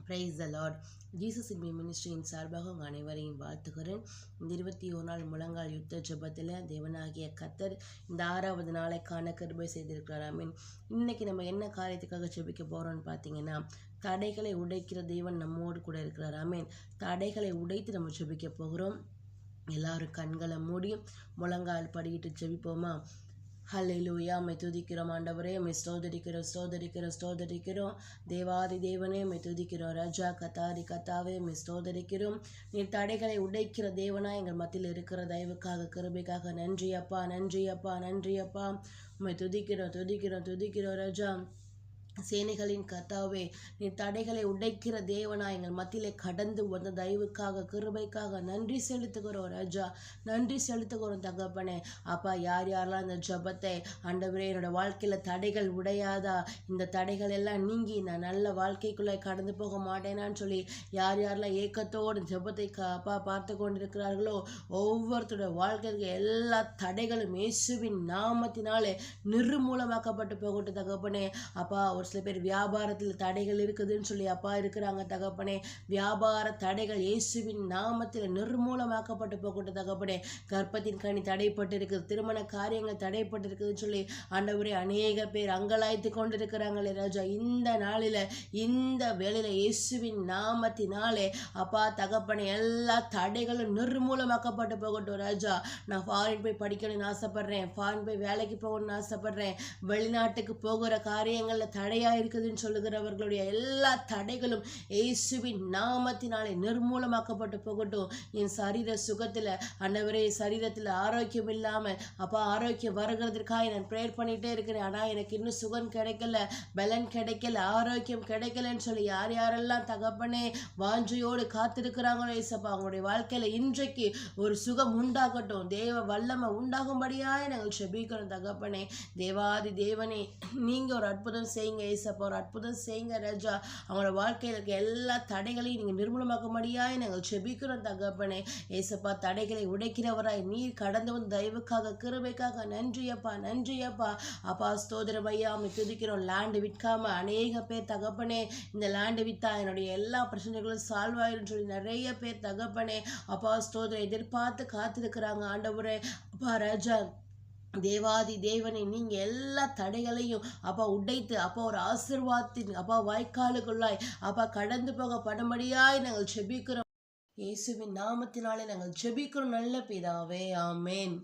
Price the Lord. Jesus in me மினிஸ்ட்ரியின் சார்பாக உங்கள் அனைவரையும் வாழ்த்துகிறேன். இந்த 21 நாள் முழங்கால் யுத்த ஜெபத்தில் தேவனாகிய கர்த்தர் இந்த 6வது நாளை காண கிருபை செய்திருக்கிறார். ஆமீன். இன்னைக்கு நம்ம என்ன காரியத்துக்காக ஜெபிக்க போகிறோம்னு பார்த்தீங்கன்னா, தடைகளை உடைக்கிற தேவன் நம்மோடு கூட இருக்கிறார். ஆமீன். தடைகளை உடைத்து நம்ம ஜெபிக்க போகிறோம். எல்லாரும் கண்களை மூடி முழங்கால் படிக்கிட்டு ஜெபிப்போமா? ஹல்லேலூயா. மை துதிக்கிறோம் ஆண்டவரே, மை ஸ்தோதரிக்கிறோம் தேவாதி தேவனே, மை துதிக்கிறோம் ராஜா கத்தாரி கத்தாவே, மை ஸ்தோதரிக்கிறோம். நீர் தடைகளை உடைக்கிற தேவனா எங்கள் மத்தியில் இருக்கிற தயவுக்காக கிருபைக்காக நன்றி அப்பா, நன்றி அப்பா, நன்றி அப்பா. மை துதிக்கிறோம் ராஜா. சேனைகளின் கர்த்தாவே, நீ தடைகளை உடைக்கிற தேவனா எங்கள் மத்தியிலே கடந்து வந்த தயவுக்காக கிருபைக்காக நன்றி செலுத்துகிறோம் ராஜா, நன்றி செலுத்துகிறோம் தகப்பனே. அப்பா, யார் யாரெல்லாம் இந்த ஜபத்தை ஆண்டவரே என்னோட வாழ்க்கையில் தடைகள் உடையாதா, இந்த தடைகள் எல்லாம் நீங்கி நான் நல்ல வாழ்க்கைக்குள்ளே கடந்து போக மாட்டேனான்னு சொல்லி யார் யாரெல்லாம் ஏக்கத்தோடு ஜபத்தை அப்பா பார்த்து கொண்டிருக்கிறார்களோ, ஒவ்வொருத்தரோட வாழ்க்கைக்கு எல்லா தடைகளும் இயேசுவின் நாமத்தினாலே நிர்மூலமாக்கப்பட்டு போகட்டும் தகப்பனே. அப்பா, ஒரு சில பேர் வியாபாரத்தில் தடைகள் இருக்குதுன்னு சொல்லி அப்பா இருக்கிறாங்க தகப்பனே. வியாபார தடைகள் இயேசுவின் நாமத்தில் நிர்மூலமாக்கப்பட்டு போகட்டும் தகப்பனே. கர்ப்பத்தின் கனி தடைப்பட்டு இருக்குது, திருமண காரியங்கள் தடைப்பட்டு இருக்குதுன்னு சொல்லி ஆண்டவரே அநேக பேர் அங்கலாய்த்து கொண்டிருக்கிறாங்களே ராஜா. இந்த நாளில் இந்த வேளையில இயேசுவின் நாமத்தினாலே அப்பா தகப்பனே எல்லா தடைகளும் நிர்மூலமாக்கப்பட்டு போகட்டும் ராஜா. நான் ஃபாரின் போய் படிக்கணும்னு ஆசைப்படுறேன், ஃபாரின் போய் வேலைக்கு போகணும்னு ஆசைப்படுறேன், வெளிநாட்டுக்கு போகிற காரியங்களில் தடையா இருக்குதுன்னு சொல்லுகிறவர்களுடைய எல்லா தடைகளும் இயேசுவின் நாமத்தினாலே நிர்மூலமாக்கப்பட்டு போகட்டும். என் சரீர சுகத்துல ஆண்டவரே, சரீரத்தில் ஆரோக்கியம் இல்லாமல் அப்பா ஆரோக்கியம் வருகிறதுக்காக நான் ப்ரேயர் பண்ணிட்டே இருக்கிறேன். ஆனால் எனக்கு இன்னும் சுகம் கிடைக்கல, பலன் கிடைக்கல, ஆரோக்கியம் கிடைக்கலன்னு சொல்லி யார் யாரெல்லாம் தகப்பனே வாஞ்சையோடு காத்திருக்கிறாங்களோ ஏசப்பா, அவங்களுடைய வாழ்க்கையில இன்றைக்கு ஒரு சுகம் உண்டாகட்டும், தேவ வல்லமை உண்டாகும்படியாய் நாங்கள் செபிக்கிறோம் தகப்பனே. தேவாதி தேவனே, நீங்க ஒரு அற்புதம் செய்யுங்க ஏசப்பா, ஒரு அற்புதம் செய்யுங்க ராஜா. அவங்களோட வாழ்க்கையில் இருக்க எல்லா தடைகளையும் நீங்கள் நிர்மூலமாக்கும்படியாய் நாங்கள் செபிக்கிறோம் தகப்பனே. ஏசப்பா, தடைகளை உடைக்கிறவராய் நீர் கடந்து வந்து தயவுக்காக கிருபைக்காக நன்றி அப்பா, நன்றி அப்பா. அப்பா ஸ்தோத்திரம் ஐயா, துதிக்கிறோம். லேண்டு விற்காம அநேக பேர் தகப்பனே, இந்த லேண்டு வித்தா என்னுடைய எல்லா பிரச்சனைகளும் சால்வ் ஆயிரும் சொல்லி நிறைய பேர் தகப்பனே அப்பா ஸ்தோத்திரம் எதிர்பார்த்து காத்திருக்கிறாங்க ஆண்டவரே. அப்பா ராஜா, தேவாதி தேவனை நீங்க எல்லா தடைகளையும் அப்பா உடைத்து அப்பா ஒரு ஆசீர்வாதத்தின் அப்பா வாய்க்காலுக்குள்ளாய் அப்பா கடந்து போக படும்படியாய் நாங்கள் ஜெபிக்கிறோம். இயேசுவின் நாமத்தினாலே நாங்கள் ஜெபிக்கிறோம் நல்ல பிதாவே, ஆமேன்.